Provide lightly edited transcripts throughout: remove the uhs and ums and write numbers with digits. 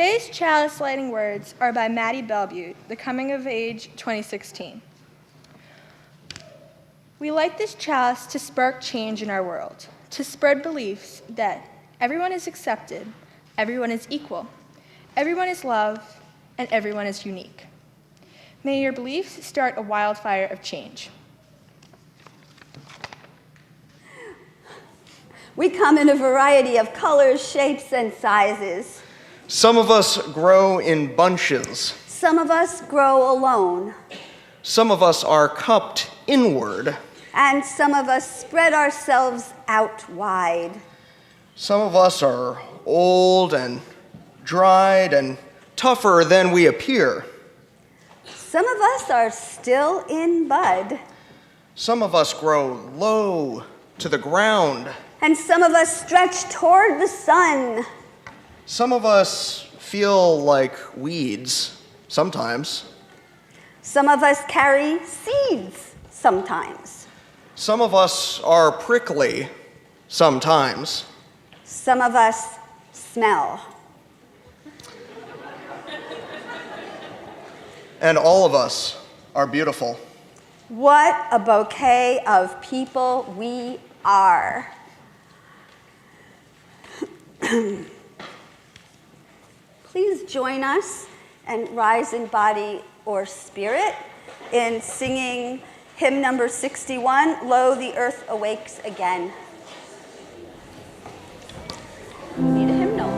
Today's chalice lighting words are by Maddie Bellevue, The Coming of Age 2016. We light this chalice to spark change in our world, to spread beliefs that everyone is accepted, everyone is equal, everyone is loved, and everyone is unique. May your beliefs start a wildfire of change. We come in a variety of colors, shapes, and sizes. Some of us grow in bunches. Some of us grow alone. Some of us are cupped inward. And some of us spread ourselves out wide. Some of us are old and dried and tougher than we appear. Some of us are still in bud. Some of us grow low to the ground. And some of us stretch toward the sun. Some of us feel like weeds sometimes. Some of us carry seeds sometimes. Some of us are prickly sometimes. Some of us smell. And all of us are beautiful. What a bouquet of people we are. Please join us and rise in body or spirit in singing hymn number 61, Lo, the Earth Awakes Again. We need a hymnal.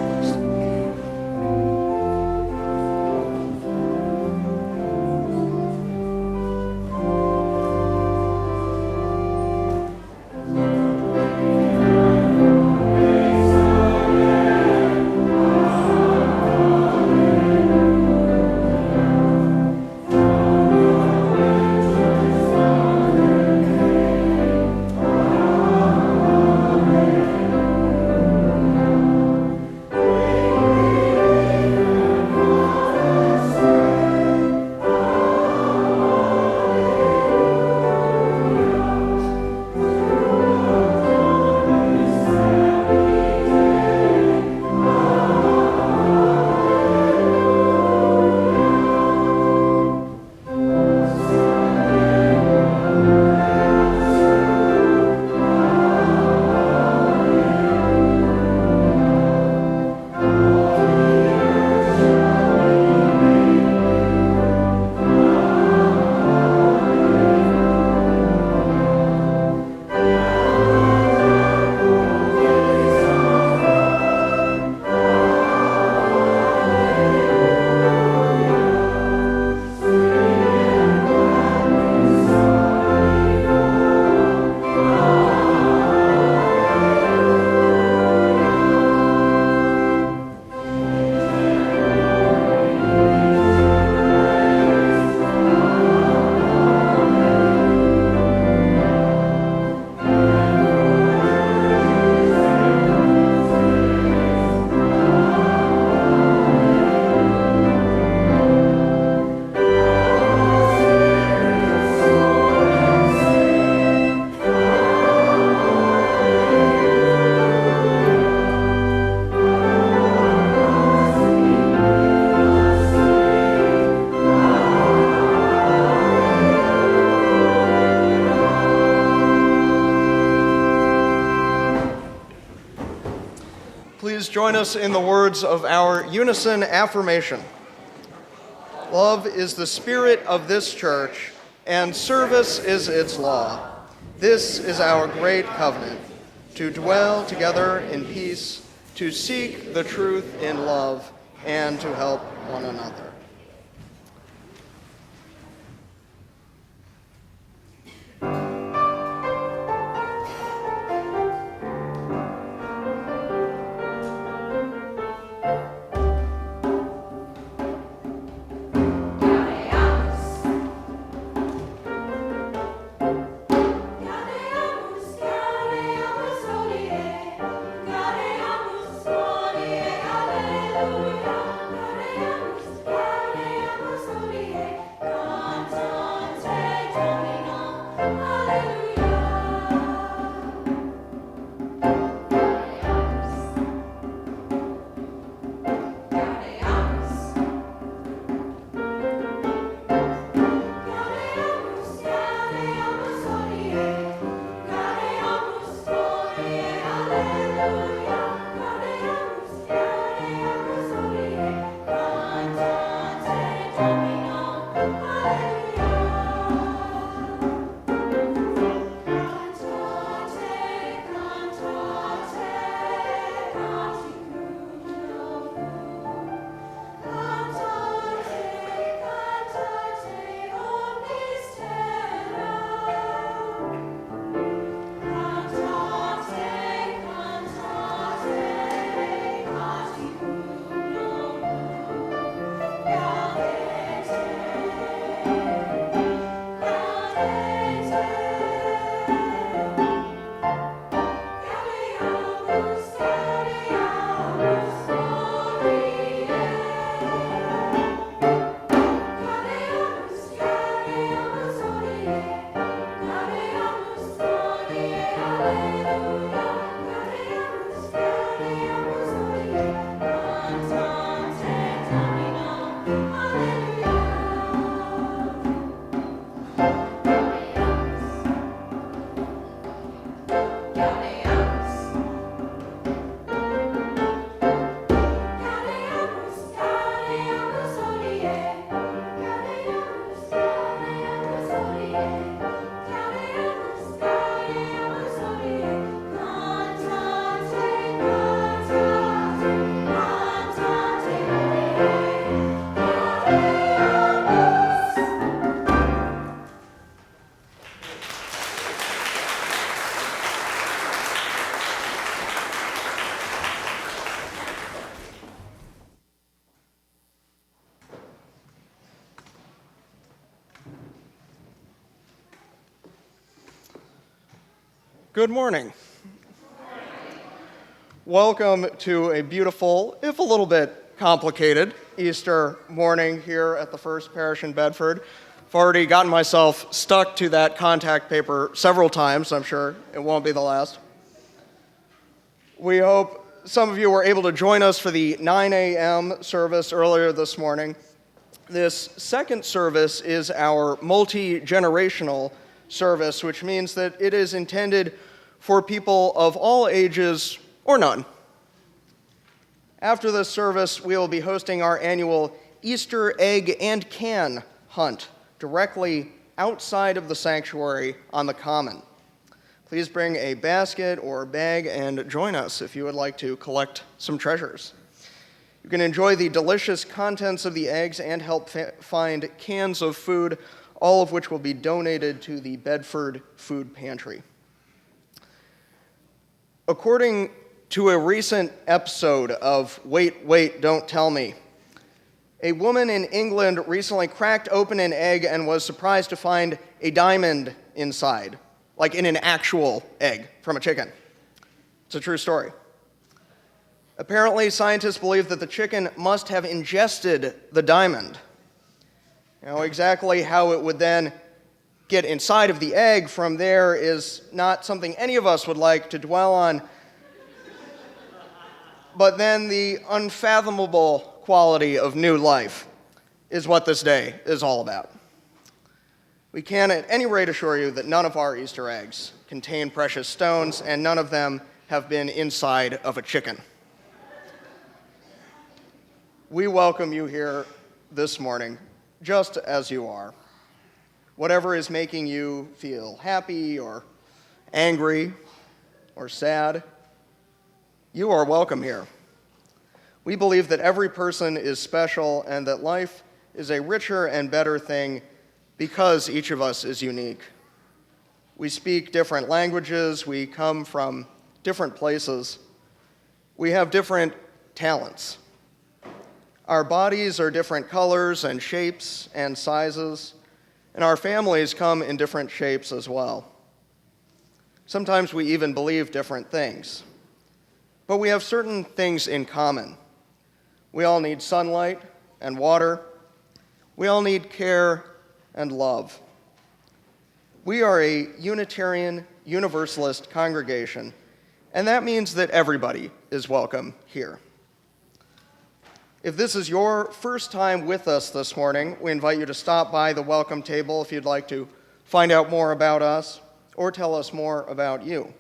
Join us in the words of our unison affirmation. Love is the spirit of this church, and service is its law. This is our great covenant, to dwell together in peace, to seek the truth in love, and to help one another. Alleluia, alleluia, alleluia. Good morning. Welcome to a beautiful, if a little bit complicated, Easter morning here at the First Parish in Bedford. I've already gotten myself stuck to that contact paper several times. I'm sure it won't be the last. We hope some of you were able to join us for the 9 a.m. service earlier this morning. This second service is our multi-generational service, which means that it is intended for people of all ages or none. After this service, we will be hosting our annual Easter egg and can hunt directly outside of the sanctuary on the common. Please bring a basket or bag and join us if you would like to collect some treasures. You can enjoy the delicious contents of the eggs and help find cans of food, all of which will be donated to the Bedford Food Pantry. According to a recent episode of Wait, Wait, Don't Tell Me, a woman in England recently cracked open an egg and was surprised to find a diamond inside, like in an actual egg from a chicken. It's a true story. Apparently, scientists believe that the chicken must have ingested the diamond. Now, exactly how it would then get inside of the egg from there is not something any of us would like to dwell on. But then the unfathomable quality of new life is what this day is all about. We can at any rate assure you that none of our Easter eggs contain precious stones, and none of them have been inside of a chicken. We welcome you here this morning, just as you are. Whatever is making you feel happy or angry or sad, you are welcome here. We believe that every person is special and that life is a richer and better thing because each of us is unique. We speak different languages, we come from different places, we have different talents. Our bodies are different colors and shapes and sizes, and our families come in different shapes as well. Sometimes we even believe different things. But we have certain things in common. We all need sunlight and water. We all need care and love. We are a Unitarian Universalist congregation, and that means that everybody is welcome here. If this is your first time with us this morning, we invite you to stop by the welcome table if you'd like to find out more about us or tell us more about you.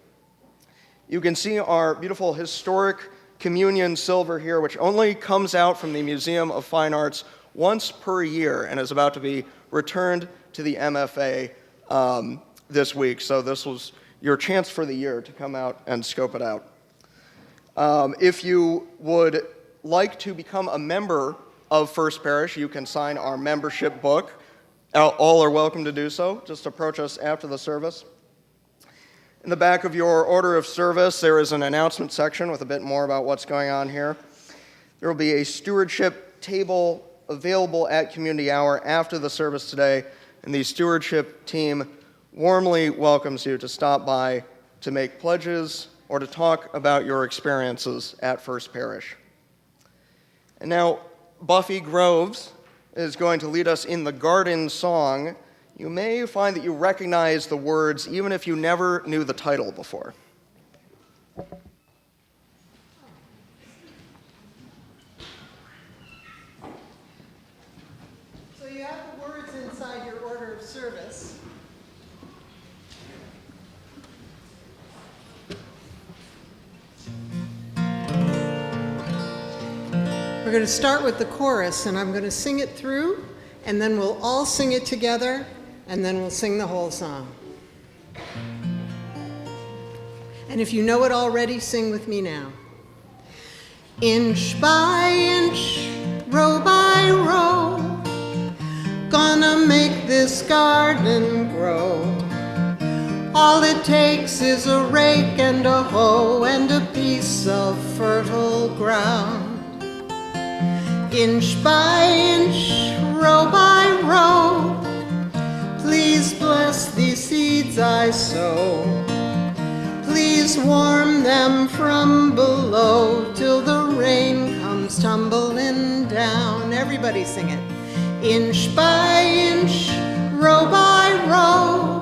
You can see our beautiful historic communion silver here, which only comes out from the Museum of Fine Arts once per year and is about to be returned to the MFA this week. So this was your chance for the year to come out and scope it out. If you would like to become a member of First Parish, you can sign our membership book. All are welcome to do so. Just approach us after the service. In the back of your order of service, there is an announcement section with a bit more about what's going on here. There will be a stewardship table available at Community Hour after the service today, and the stewardship team warmly welcomes you to stop by to make pledges or to talk about your experiences at First Parish. And now, Buffie Groves is going to lead us in the Garden Song. You may find that you recognize the words even if you never knew the title before. So you have the words inside your order of service. We're going to start with the chorus, and I'm going to sing it through, and then we'll all sing it together, and then we'll sing the whole song. And if you know it already, sing with me now. Inch by inch, row by row, gonna make this garden grow. All it takes is a rake and a hoe and a piece of fertile ground. Inch by inch, row by row, please bless these seeds I sow. Everybody sing it. Inch by inch, row by row,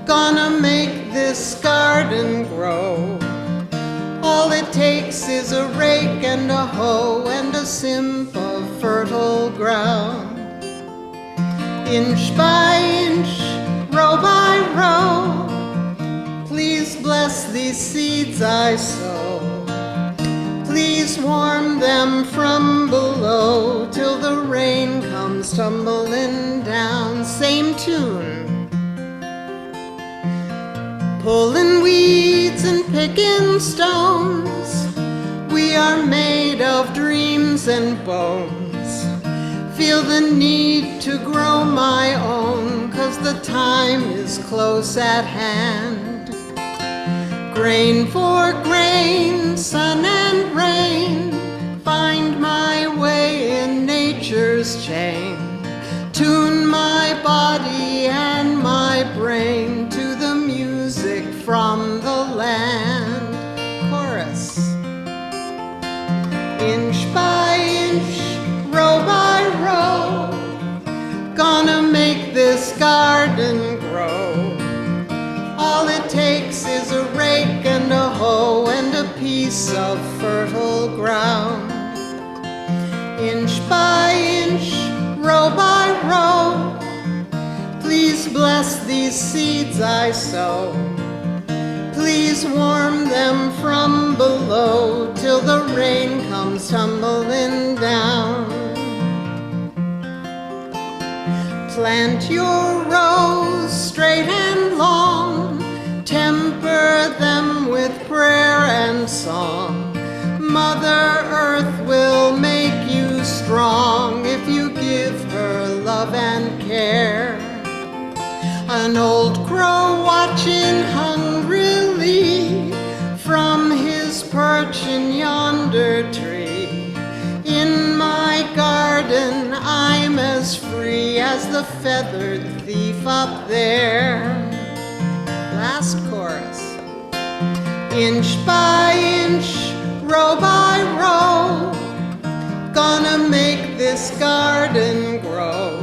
gonna make this garden grow. All it takes is a rake and a hoe and a simp of fertile ground. Inch by inch, row by row, please bless these seeds I sow. Please warm them from below till the rain comes tumbling down. Same tune. Pulling weeds and picking stones, we are made of dreams and bones. Feel the need to grow my own, 'cause the time is close at hand. Grain for grain, sun and rain, find my way in nature's chain. Tune my body and my brain to the music from the land. Chorus. Inch by inch, row by row, gonna make this garden grow. All it takes is a rake and a hoe and a piece of fertile ground. Inch by inch, row by row, please bless these seeds I sow. Please warm them from below till the rain comes tumbling down. Plant your rows straight and long, temper them with prayer and song. Mother Earth will make you strong if you give her love and care. An old crow watching hungrily from his perch in yonder tree. In my garden I'm as free as the feathered thief up there. Last chorus. Inch by inch, row by row, gonna make this garden grow.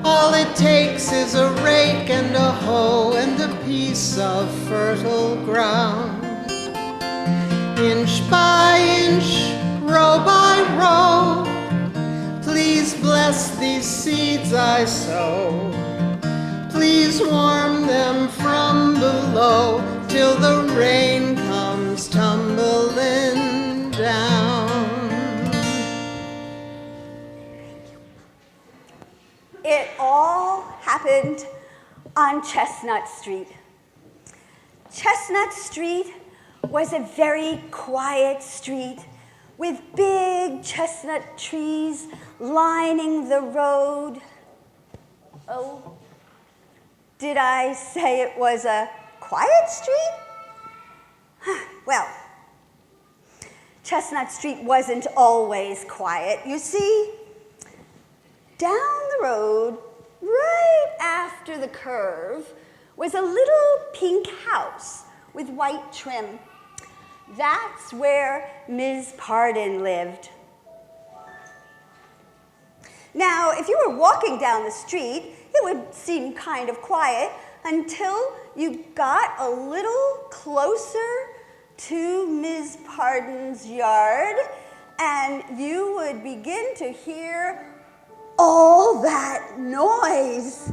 All it takes is a rake and a hoe and a piece of fertile ground. Inch by inch, row by row, please bless these seeds I sow. Please warm them from below till the rain comes tumbling down. It all happened on Chestnut Street. Chestnut Street was a very quiet street with big chestnut trees lining the road. Oh, did I say it was a quiet street? Well, Chestnut Street wasn't always quiet. You see, down the road, right after the curve, was a little pink house with white trim. That's where Ms. Pardon lived. Now, if you were walking down the street, it would seem kind of quiet until you got a little closer to Ms. Pardon's yard, and you would begin to hear all that noise.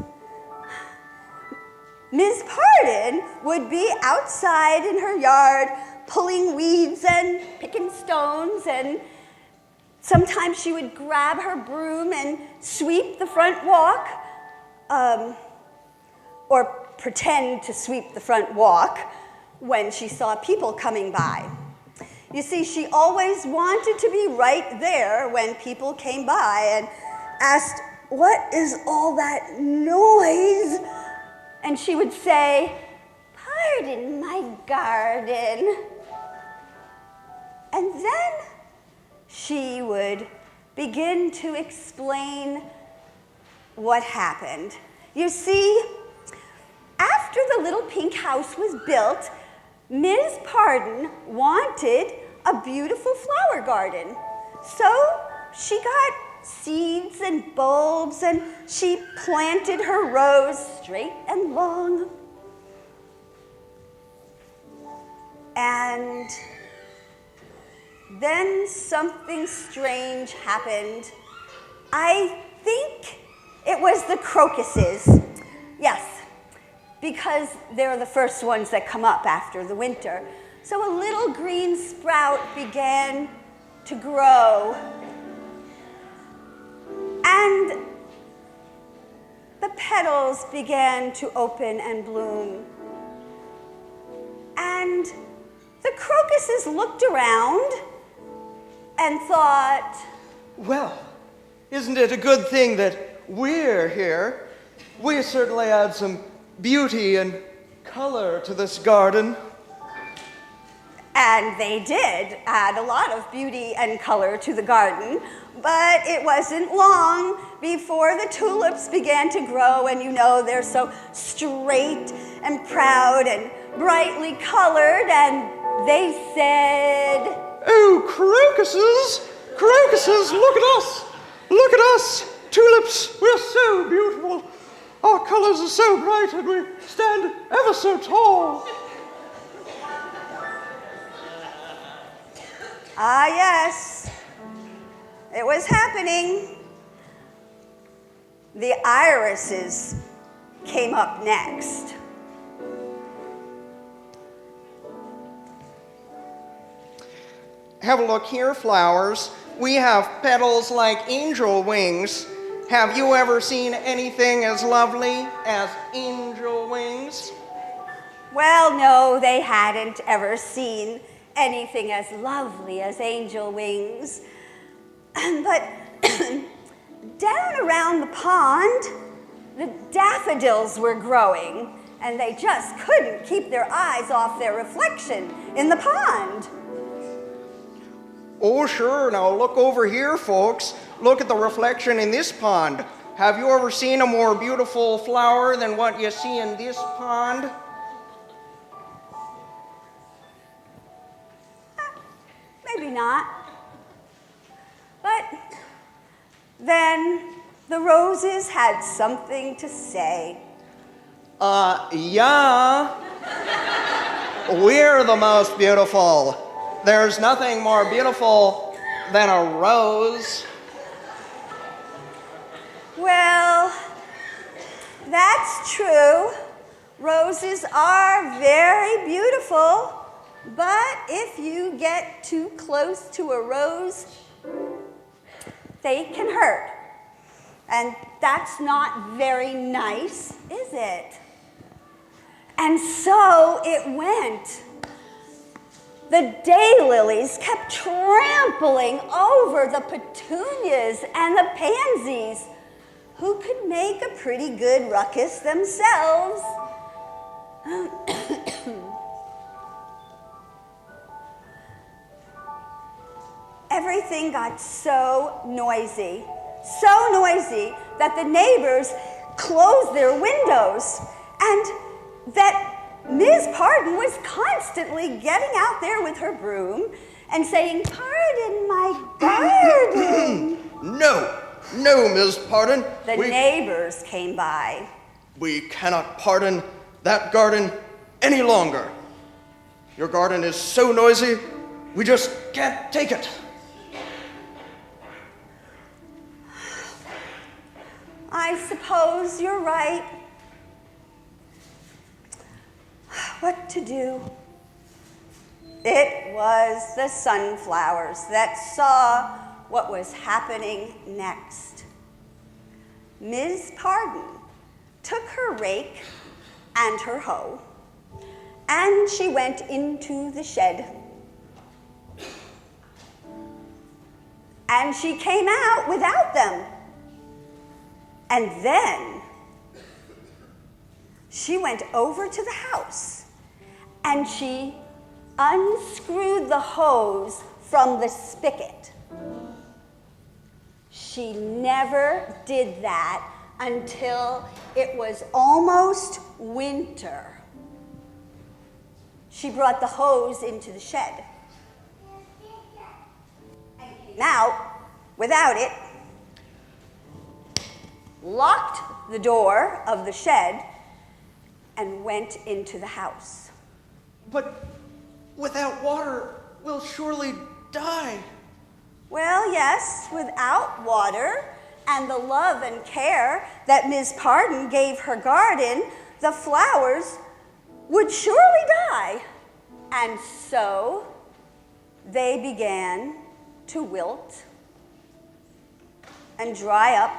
Ms. Pardon would be outside in her yard pulling weeds and picking stones, and sometimes she would grab her broom and sweep the front walk, or pretend to sweep the front walk when she saw people coming by. You see, she always wanted to be right there when people came by and asked, "What is all that noise?" And she would say, "Pardon my garden." And then she would begin to explain what happened. You see, after the little pink house was built, Ms. Pardon wanted a beautiful flower garden. So she got seeds and bulbs, and she planted her rose straight and long. And then something strange happened. I think it was the crocuses. Yes, because they're the first ones that come up after the winter. So a little green sprout began to grow. And the petals began to open and bloom. And the crocuses looked around and thought, Well, isn't it a good thing that we're here? We certainly add some beauty and color to this garden. and they did add a lot of beauty and color to the garden, but it wasn't long before the tulips began to grow, and you know they're so straight and proud and brightly colored, and they said, Oh, crocuses! Crocuses, look at us! Look at us! Tulips, we're so beautiful. Our colors are so bright and we stand ever so tall. ah, yes, it was happening. The irises came up next. Have a look here, flowers. We have petals like angel wings. Have you ever seen anything as lovely as angel wings? Well, no, they hadn't ever seen anything as lovely as angel wings. But down around the pond, the daffodils were growing, and they just couldn't keep their eyes off their reflection in the pond. Oh, sure. Now look over here, folks. Look at the reflection in this pond. Have you ever seen a more beautiful flower than what you see in this pond? Maybe not. But then the roses had something to say. Yeah. We're the most beautiful. There's nothing more beautiful than a rose. Well, that's true. Roses are very beautiful, but if you get too close to a rose, they can hurt. And that's not very nice, is it? And so it went. The daylilies kept trampling over the petunias and the pansies, who could make a pretty good ruckus themselves. Everything got so noisy that the neighbors closed their windows, and that Ms. Pardon was constantly getting out there with her broom and saying, "Pardon my garden." No, Ms. Pardon. The neighbors came by. We cannot pardon that garden any longer. Your garden is so noisy, we just can't take it. I suppose you're right. What to do? It was the sunflowers that saw what was happening next. Ms. Pardon took her rake and her hoe, and she went into the shed. And she came out without them. And then she went over to the house and she unscrewed the hose from the spigot. She never did that until it was almost winter. She brought the hose into the shed and came out without it, locked the door of the shed, and went into the house. But without water, we'll surely die. Well, yes, without water and the love and care that Ms. Pardon gave her garden, the flowers would surely die. And so they began to wilt and dry up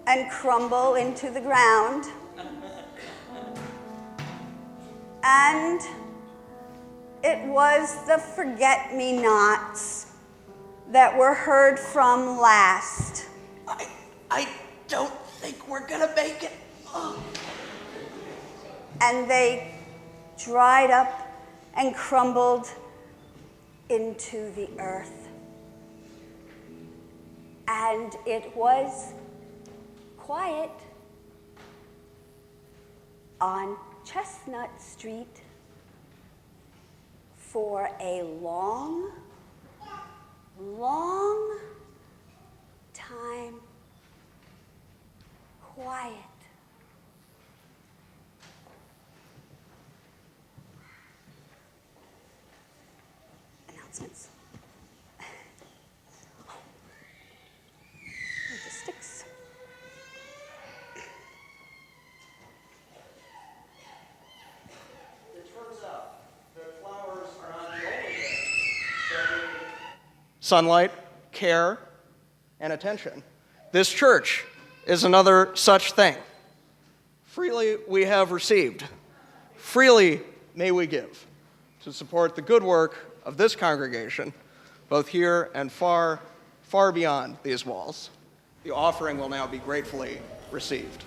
and crumble into the ground. And it was the forget-me-nots that were heard from last. I don't think we're gonna make it. Oh. And they dried up and crumbled into the earth. And it was quiet on Chestnut Street for a long, long time. Quiet. Announcements. The sticks. It turns out that flowers are not the only thing that need sunlight, care, and attention. This church is another such thing. Freely we have received. Freely may we give to support the good work of this congregation, both here and far, far beyond these walls. The offering will now be gratefully received.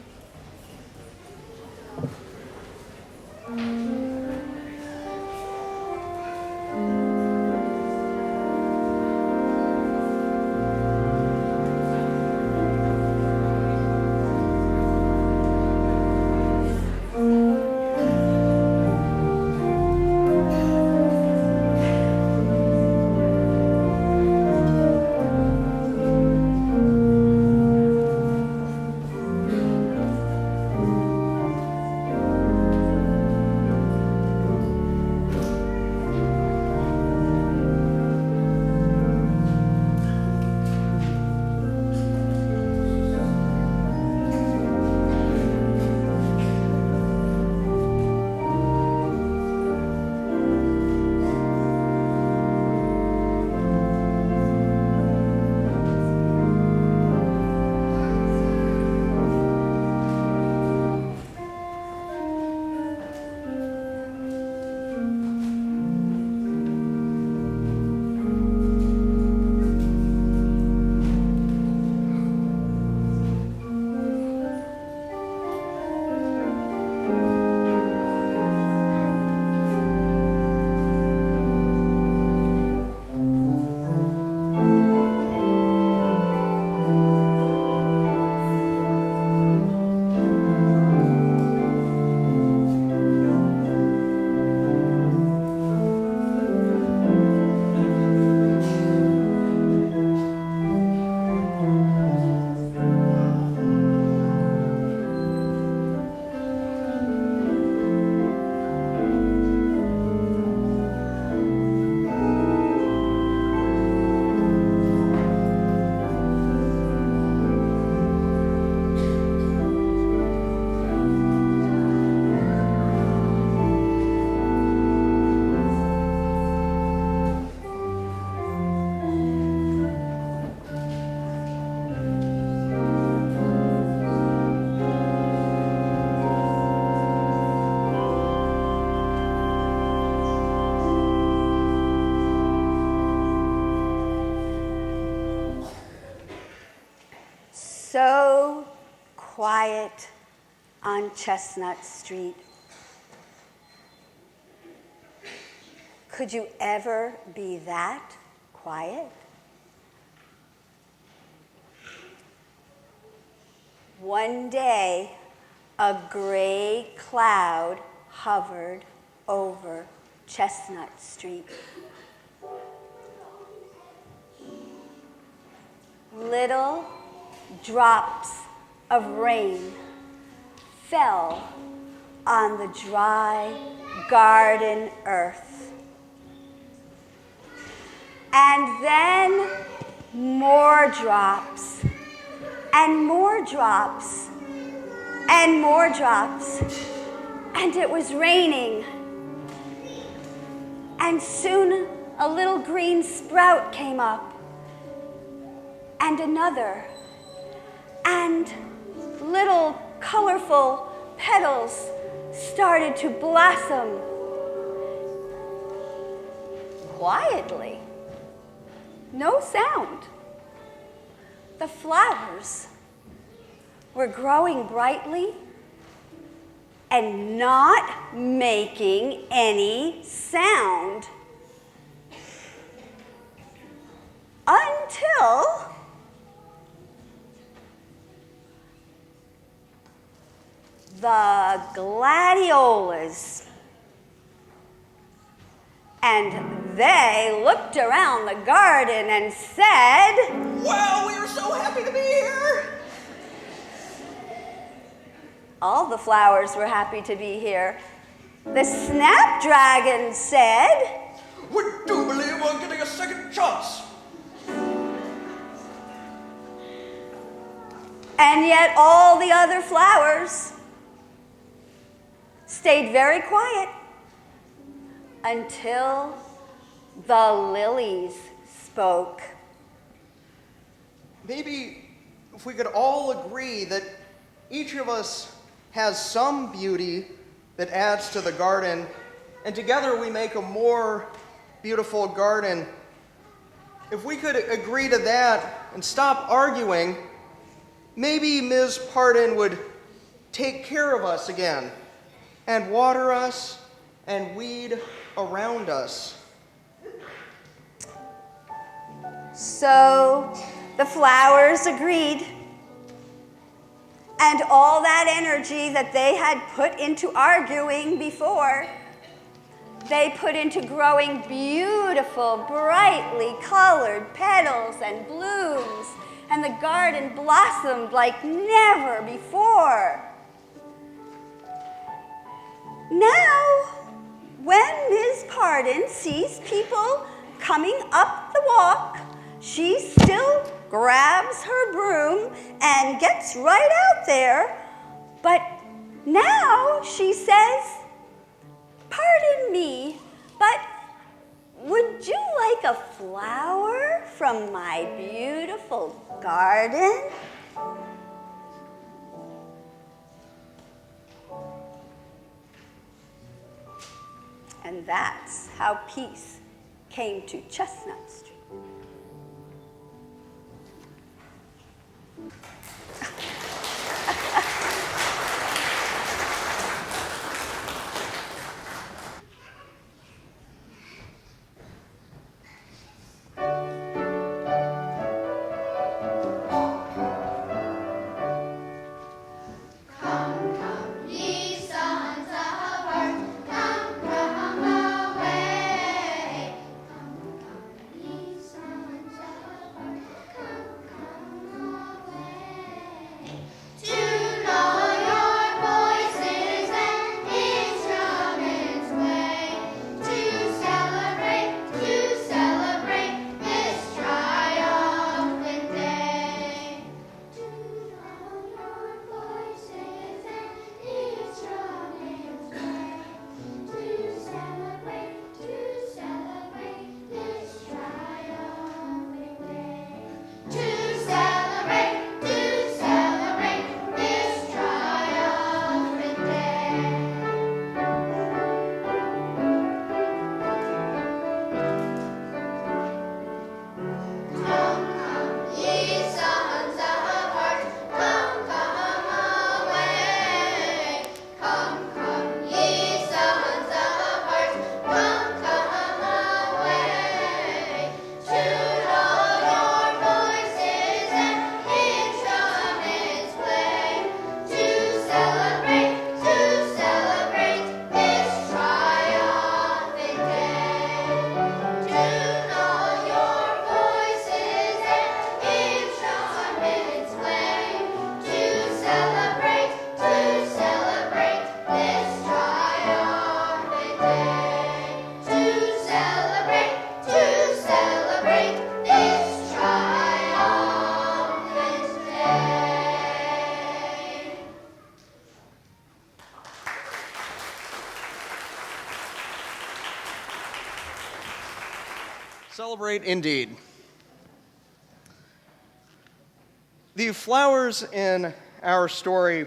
So quiet on Chestnut Street. Could you ever be that quiet? One day, a gray cloud hovered over Chestnut Street. Little drops of rain fell on the dry garden earth. And then more drops, and more drops, and more drops. And it was raining. And soon a little green sprout came up, and another, and little colorful petals started to blossom quietly. No sound. The flowers were growing brightly and not making any sound until the gladiolas. And they looked around the garden and said, "Well, we are so happy to be here." all the flowers were happy to be here. The snapdragon said, "We do believe we're getting a second chance." and yet all the other flowers stayed very quiet until the lilies spoke. Maybe if we could all agree that each of us has some beauty that adds to the garden, and together we make a more beautiful garden. If we could agree to that and stop arguing, maybe Ms. Pardon would take care of us again and water us and weed around us. So the flowers agreed, and all that energy that they had put into arguing before, they put into growing beautiful, brightly colored petals and blooms, and the garden blossomed like never before. Now, when Ms. Pardon sees people coming up the walk, she still grabs her broom and gets right out there, but now she says, "Pardon me, but would you like a flower from my beautiful garden?" And that's how peace came to Chestnut Street. Celebrate indeed. The flowers in our story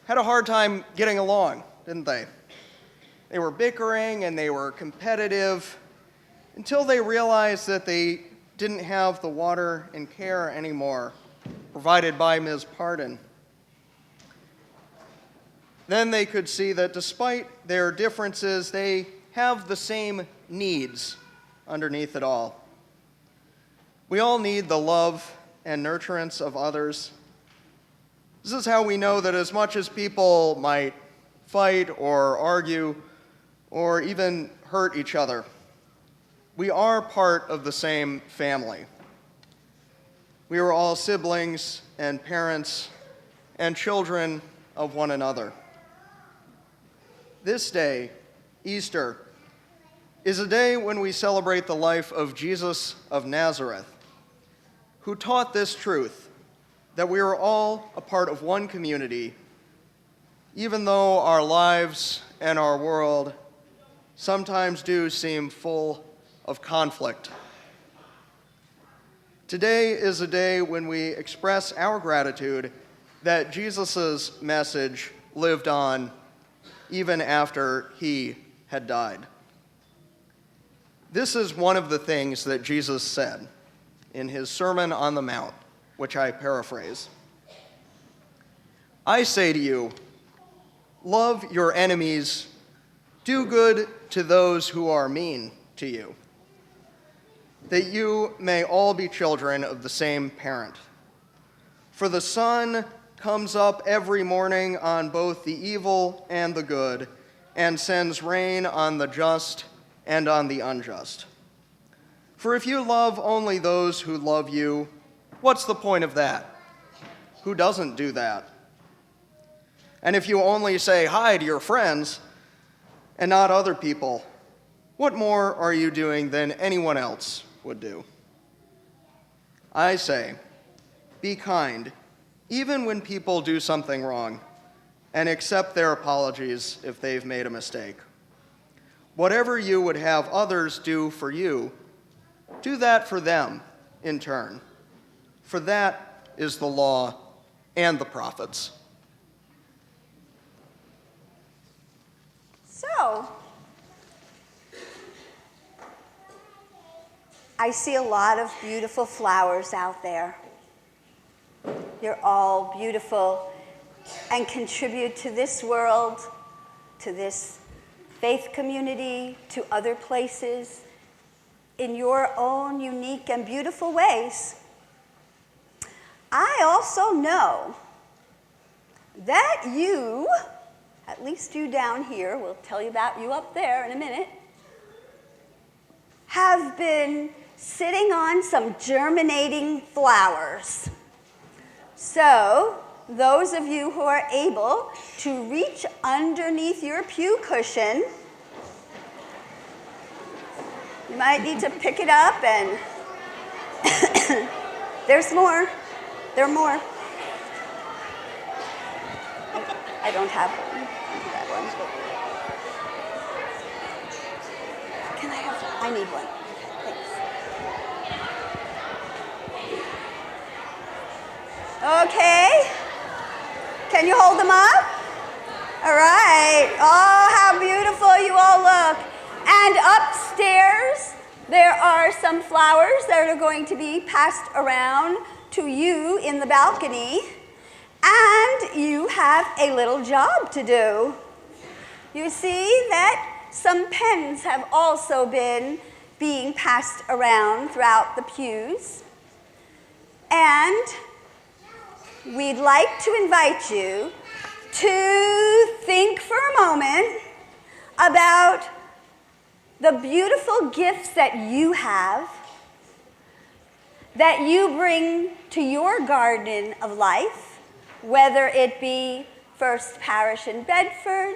had a hard time getting along, didn't they? They were bickering and they were competitive until they realized that they didn't have the water and care anymore provided by Ms. Pardon. Then they could see that despite their differences, they have the same needs underneath it all. We all need the love and nurturance of others. This is how we know that as much as people might fight or argue or even hurt each other, we are part of the same family. We are all siblings and parents and children of one another. This day, Easter, is a day when we celebrate the life of Jesus of Nazareth, who taught this truth, that we are all a part of one community, even though our lives and our world sometimes do seem full of conflict. Today is a day when we express our gratitude that Jesus' message lived on even after he had died. This is one of the things that Jesus said in his Sermon on the Mount, which I paraphrase. I say to you, love your enemies, do good to those who are mean to you, that you may all be children of the same parent. For the sun comes up every morning on both the evil and the good, and sends rain on the just and on the unjust. For if you love only those who love you, what's the point of that? Who doesn't do that? And if you only say hi to your friends and not other people, what more are you doing than anyone else would do? I say, be kind, even when people do something wrong, and accept their apologies if they've made a mistake. Whatever you would have others do for you, do that for them in turn. For that is the law and the prophets. So, I see a lot of beautiful flowers out there. You're all beautiful and contribute to this world, to this faith community, to other places, in your own unique and beautiful ways. I also know that you, at least you down here, we'll tell you about you up there in a minute, have been sitting on some germinating flowers. So, those of you who are able to reach underneath your pew cushion, you might need to pick it up and there's more. There are more. I don't have one. That one. Can I have one? I need one. Okay. Can you hold them up? All right. Oh, how beautiful you all look. And upstairs, there are some flowers that are going to be passed around to you in the balcony. And you have a little job to do. You see that some pens have also been being passed around throughout the pews. And we'd like to invite you to think for a moment about the beautiful gifts that you have, that you bring to your garden of life, whether it be First Parish in Bedford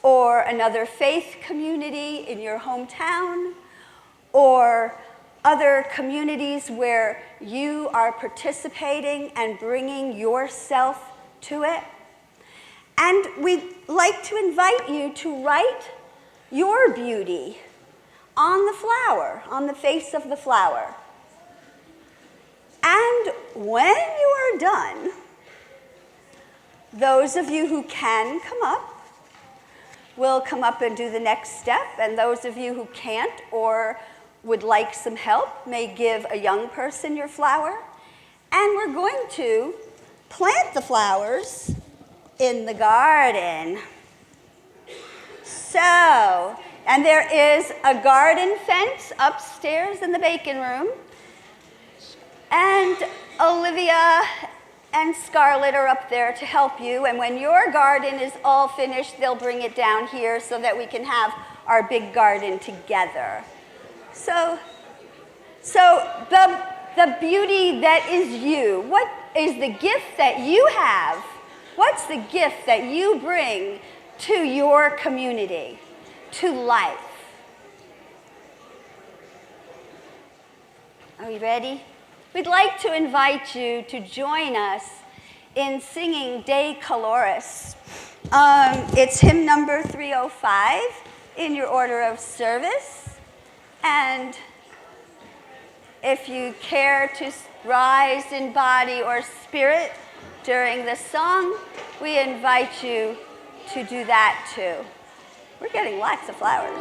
or another faith community in your hometown, or other communities where you are participating and bringing yourself to it. And we'd like to invite you to write your beauty on the flower, on the face of the flower. And when you are done, those of you who can come up will come up and do the next step, and those of you who can't or would like some help may give a young person your flower. And we're going to plant the flowers in the garden. So, and there is a garden fence upstairs in the bacon room. And Olivia and Scarlett are up there to help you. And when your garden is all finished, they'll bring it down here so that we can have our big garden together. So the beauty that is you, what is the gift that you have? What's the gift that you bring to your community, to life? Are you ready? We'd like to invite you to join us in singing De Coloris. It's hymn number 305 in your order of service. And if you care to rise in body or spirit during the song, we invite you to do that too. We're getting lots of flowers.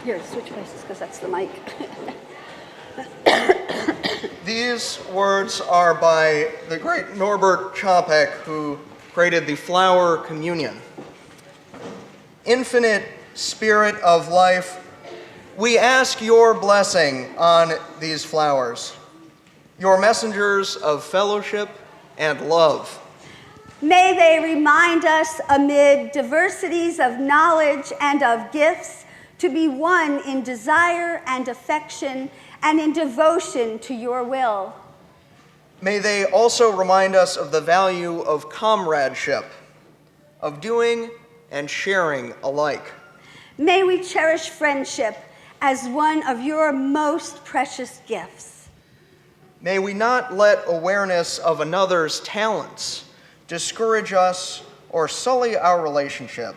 Here, switch places because that's the mic. These words are by the great Norbert Čapek, who created the flower communion. Infinite Spirit of life, we ask your blessing on these flowers, your messengers of fellowship and love. May they remind us amid diversities of knowledge and of gifts to be one in desire and affection and in devotion to your will. May they also remind us of the value of comradeship, of doing and sharing alike. May we cherish friendship as one of your most precious gifts. May we not let awareness of another's talents discourage us or sully our relationship,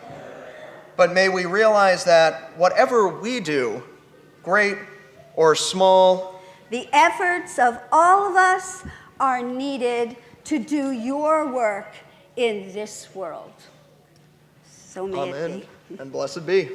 but may we realize that whatever we do, great or small, the efforts of all of us are needed to do your work in this world. So may it amen, be. and blessed be.